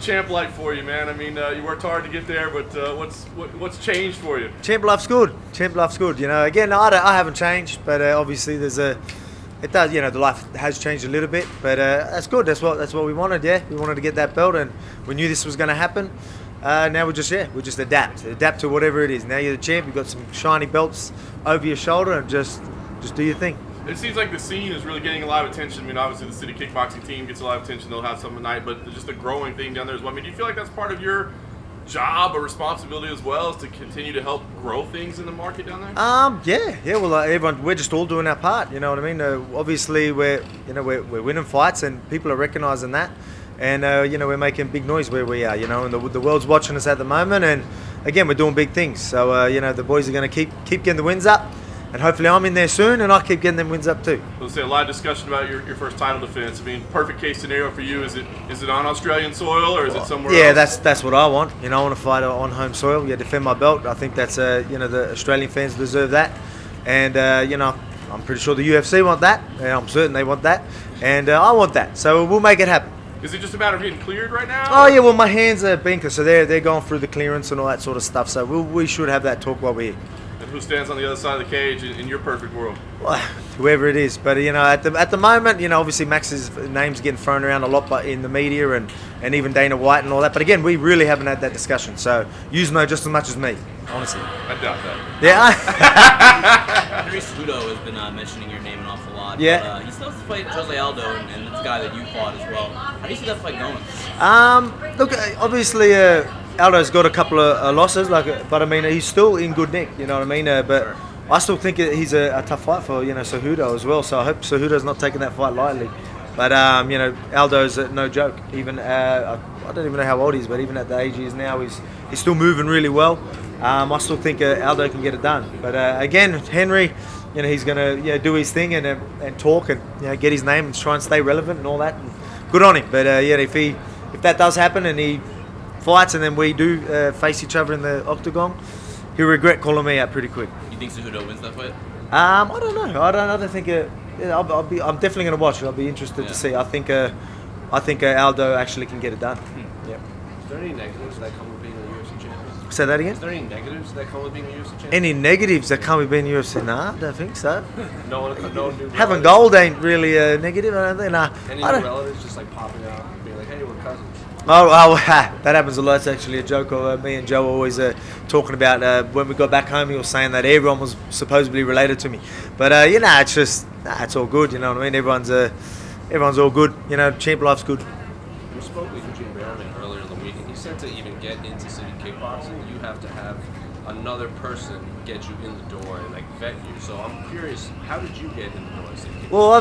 Champ like for you, man? I mean, you worked hard to get there, but what's changed for you? Champ life's good. Champ life's good. You know, again, I haven't changed, but obviously it does. You know, the life has changed a little bit, but that's good. That's what we wanted. Yeah, we wanted to get that belt, and we knew this was going to happen. Now we just adapt to whatever it is. Now you're the champ. You've got some shiny belts over your shoulder, and just do your thing. It seems like the scene is really getting a lot of attention. I mean, obviously the city kickboxing team gets a lot of attention. They'll have some tonight, but just a growing thing down there as well. I mean, do you feel like that's part of your job or responsibility as well, is to continue to help grow things in the market down there? Yeah. Well, everyone, we're just all doing our part. You know what I mean? Obviously, we're winning fights, and people are recognizing that. And we're making big noise where we are. You know, and the world's watching us at the moment. And again, we're doing big things. So the boys are going to keep getting the wins up. And hopefully I'm in there soon, and I keep getting them wins up too. Let's say a lot of discussion about your first title defense. I mean, perfect case scenario for you, is it on Australian soil or is it somewhere else? Yeah, that's what I want. You know, I want to fight on home soil. Yeah, defend my belt. I think that's the Australian fans deserve that. And I'm pretty sure the UFC want that. And I'm certain they want that. And I want that. So we'll make it happen. Is it just a matter of getting cleared right now? Oh yeah, well my hands are being cleared, so they're going through the clearance and all that sort of stuff. So we should have that talk while we're here. And who stands on the other side of the cage in your perfect world? Well, whoever it is, but at the moment, obviously Max's name's getting thrown around a lot, but in the media and even Dana White and all that. But again, we really haven't had that discussion. So you know just as much as me, honestly. I doubt that. Yeah. Henry Cejudo has been mentioning your name an awful lot. Yeah. But, he still has to fight Jose Aldo, and it's a guy that you fought as well. How do you see that fight going? Look, obviously Aldo's got a couple of losses, but I mean he's still in good nick. You know what I mean? But Sure. I still think he's a tough fight for Cejudo as well. So I hope Cejudo's not taking that fight lightly. But Aldo's no joke. Even I don't even know how old he is, but even at the age he is now, he's still moving really well. I still think Aldo can get it done. But again, Henry, he's gonna do his thing and talk and get his name and try and stay relevant and all that. And good on him. But if that does happen and he fights and then we do face each other in the octagon, he'll regret calling me out pretty quick. You think Cejudo wins that fight? I don't know. I don't think. I'm definitely going to watch it. I'll be interested to see. I think Aldo actually can get it done. Yeah. Is there any negatives that come with being a UFC champion? Say that again. Is there any negatives that come with being a UFC champion? Any negatives that come with being UFC? Nah, I don't think so. No new Having relatives? gold ain't really a negative. I don't think. Nah. Any I new don't- relatives just like popping out and being like, hey, we're cousins? Oh, that happens a lot. It's actually a joke. Me and Joe were always talking about when we got back home. He was saying that everyone was supposedly related to me, but it's just it's all good. You know what I mean? Everyone's all good. Champ life's good. We spoke with Eugene Behrman earlier in the week, and he said to even get into city kickboxing, you have to have another person get you in the door and vet you. So I'm curious, how did you get in the door of city kickboxing? Well,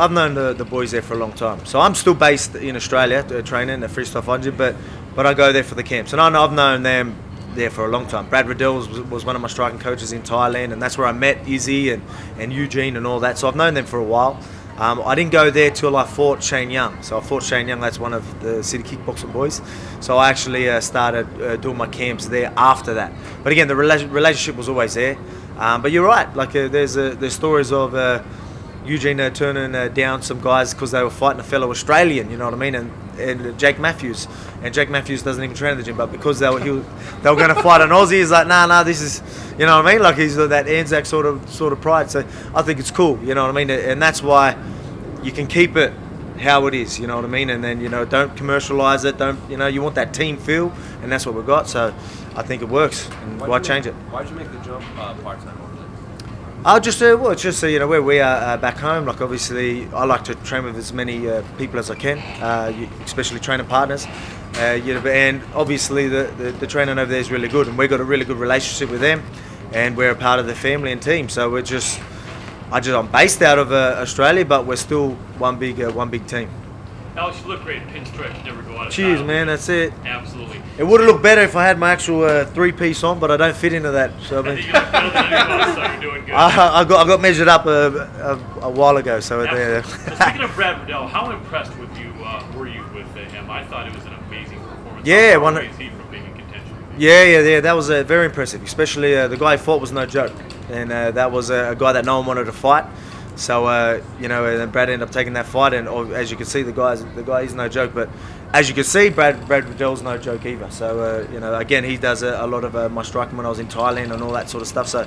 I've known the boys there for a long time. So I'm still based in Australia, training at Freestyle 500, but I go there for the camps. And I've known them there for a long time. Brad Riddell was one of my striking coaches in Thailand, and that's where I met Izzy and Eugene and all that. So I've known them for a while. I didn't go there till I fought Shane Young. So I fought Shane Young, that's one of the city kickboxing boys. So I actually started doing my camps there after that. But again, the relationship was always there. But you're right, there's stories of Eugene turning down some guys because they were fighting a fellow Australian, you know what I mean, and Jake Matthews. And Jake Matthews doesn't even train in the gym, but because they were going to fight an Aussie, he's like, nah, this is, you know what I mean? He's that Anzac sort of pride. So I think it's cool, you know what I mean? And that's why you can keep it how it is, you know what I mean? And then, don't commercialize it. You want that team feel, and that's what we've got. So I think it works. And why change it? Why'd you make the jump part-time over there? It's just where we are back home. Obviously, I like to train with as many people as I can, especially training partners. And obviously the training over there is really good, and we've got a really good relationship with them, and we're a part of the family and team. So I'm based out of Australia, but we're still one big team. Alex, you look great. Pinstripes never go out of Cheers, style. man. That's it. Absolutely. It would have looked better if I had my actual three-piece on, but I don't fit into that. So I think you look better than anyone else, so you're doing good. I got measured up a while ago. So there. So speaking of Brad Riddell, how impressed were you with him? I thought it was an amazing performance. Yeah, How far away is he from being in contention? Yeah. That was very impressive. Especially the guy he fought was no joke, and that was a guy that no one wanted to fight. So you know, and then Brad ended up taking that fight, and as you can see, the guy is no joke. But as you can see, Brad Riddell's no joke either. So you know, again, he does a lot of my striking when I was in Thailand and all that sort of stuff. So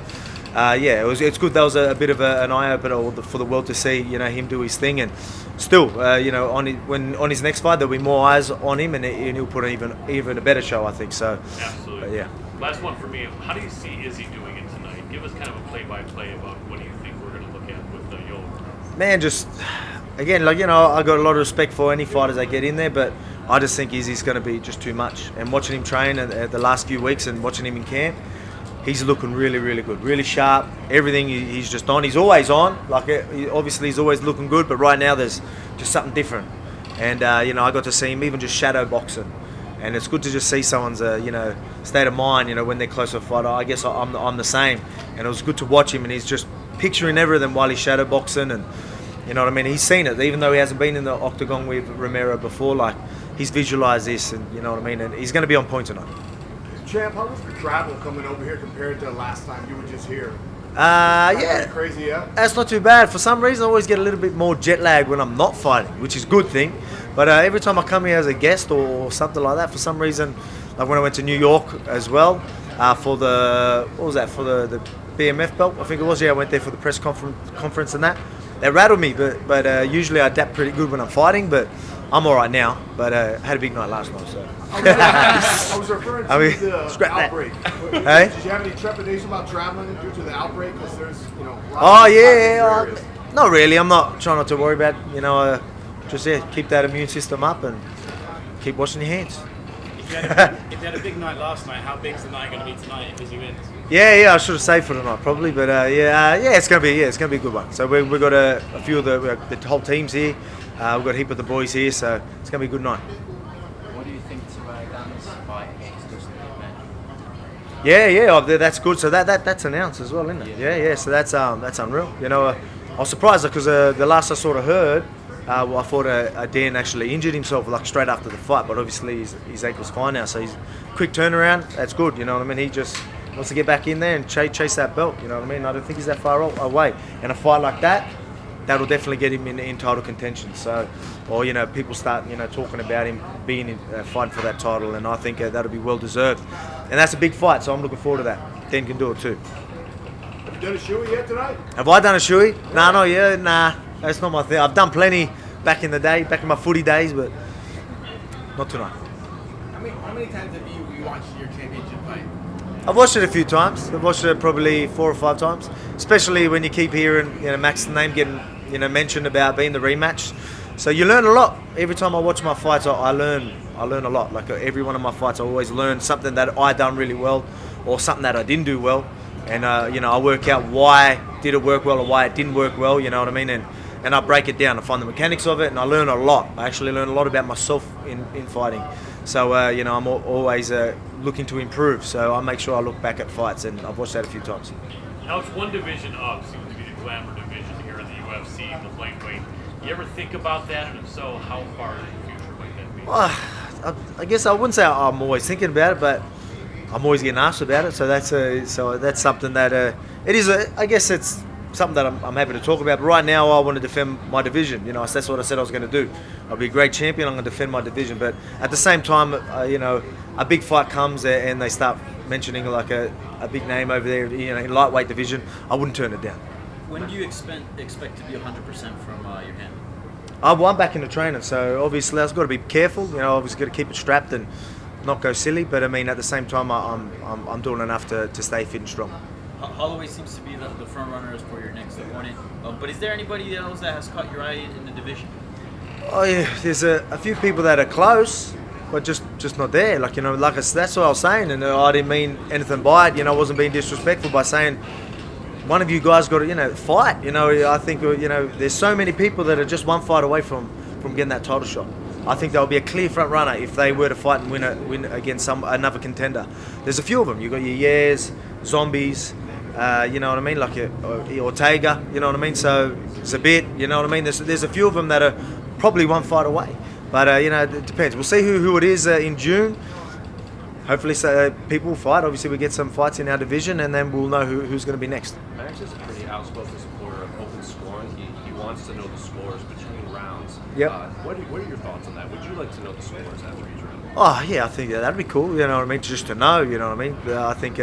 yeah, it's good. That was a bit of an eye opener for the world to see, you know, him do his thing. And still, you know, on his next fight, there'll be more eyes on him, and he'll put an even a better show, I think. So Absolutely. yeah. Last one for me. How do you see Izzy doing it tonight? Give us kind of a play-by-play about what do you think we're going to look at with Yoel. Man, just again, like, you know, I got a lot of respect for any fighters that get in there, but I just think Izzy's going to be just too much. And watching him train the last few weeks and watching him in camp, he's looking really, really good, really sharp. Everything he's just on. He's always on. Like, obviously, he's always looking good, but right now there's just something different. And you know, I got to see him even just shadow boxing, and it's good to just see someone's you know, state of mind. You know, when they're close to a fight. I guess I'm the same, and it was good to watch him. And he's just picturing everything while he's shadow boxing, and you know what I mean. He's seen it, even though he hasn't been in the octagon with Romero before. Like, he's visualized this, and you know what I mean. And he's going to be on point tonight. Champ, how was the travel coming over here compared to the last time you were just here? Yeah, Crazy, yeah? that's not too bad. For some reason, I always get a little bit more jet lag when I'm not fighting, which is a good thing. But every time I come here as a guest or something like that, for some reason, like when I went to New York as well, for the, what was that, for the BMF belt, I think it was. Yeah, I went there for the press conference and that. They rattled me, but usually I adapt pretty good when I'm fighting, but I'm all right now. But I had a big night last night, so. I was referring to the outbreak. Hey? Did you have any trepidation about traveling due to the outbreak? Because there's, you know, Oh yeah, not really. I'm trying not to worry about, you know, just keep that immune system up and keep washing your hands. If you had a big night last night, how big's the night going to be tonight if Izzy wins? Yeah, I should have saved for tonight probably, but yeah, it's gonna be a good one. So we've got a few of the whole teams here. We've got a heap of the boys here, so it's gonna be a good night. What do you think to Dan's fight against Dustin? Yeah, that's good. So that's announced as well, isn't it? Yeah. So that's unreal. You know, I was surprised because the last I sort of heard, I thought Dan actually injured himself like straight after the fight, but obviously his ankle's fine now. So he's quick turnaround. That's good. You know what I mean? He just wants to get back in there and chase that belt. You know what I mean? I don't think he's that far away. And a fight like that'll definitely get him in title contention. So, or you know, people start talking about him being fighting for that title, and I think that'll be well deserved. And that's a big fight, so I'm looking forward to that. Dan can do it too. Have you done a shoey yet tonight? Have I done a shoey? Nah, that's not my thing. I've done plenty back in the day, back in my footy days, but not tonight. How many times have you watched your championship fight? I've watched it a few times. I've watched it probably 4 or 5 times, especially when you keep hearing Max's name getting mentioned about being the rematch. So you learn a lot. Every time I watch my fights, I learn a lot. Like every one of my fights, I always learn something that I done really well or something that I didn't do well. And, I work out why did it work well or why it didn't work well, you know what I mean? And I break it down. I find the mechanics of it, and I learn a lot. I actually learn a lot about myself in fighting. So, I'm always looking to improve. So I make sure I look back at fights, and I've watched that a few times. Now it's one division up, seems to be the glamour division here in the UFC, the lightweight. You ever think about that, and if so, how far in the future might that be? Well, I guess I wouldn't say I'm always thinking about it, but I'm always getting asked about it. So that's something that it is. I guess it's something that I'm happy to talk about. But right now, I want to defend my division. So that's what I said I was going to do. I'll be a great champion. I'm going to defend my division. But at the same time, a big fight comes and they start mentioning like a big name over there, in lightweight division. I wouldn't turn it down. When do you expect to be 100% from your hand? I'm back into training, so obviously I've got to be careful. Obviously got to keep it strapped and not go silly. But I mean, at the same time, I'm doing enough to stay fit and strong. Holloway seems to be the front runner for your next opponent. But is there anybody else that has caught your eye in the division? Oh yeah, there's a few people that are close, but just not there. That's what I was saying, and I didn't mean anything by it. I wasn't being disrespectful by saying one of you guys got to fight. I think there's so many people that are just one fight away from getting that title shot. I think there'll be a clear front runner if they were to fight and win against another contender. There's a few of them. You got your Yares, Zombies. You know what I mean, like Ortega, you know what I mean, so Zabit, you know what I mean, there's a few of them that are probably one fight away, but it depends. We'll see who it is in June. Hopefully people will fight. Obviously we get some fights in our division, and then we'll know who's going to be next. Max is a pretty outspoken supporter for open scoring. He wants to know the scores between rounds. Yep. What are your thoughts on that? Would you like to know the scores after each round? Oh yeah, I think that'd be cool. You know what I mean? Just to know. You know what I mean? I think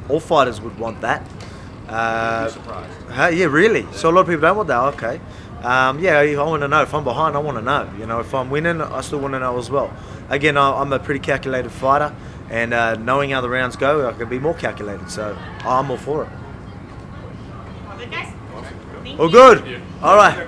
all fighters would want that. You'd be surprised. Yeah, really. So a lot of people don't want that. Okay. Yeah, I want to know. If I'm behind, I want to know. You know, if I'm winning, I still want to know as well. Again, I'm a pretty calculated fighter, and knowing how the rounds go, I can be more calculated. So I'm all for it. All good, guys? Thank All you. good. All right.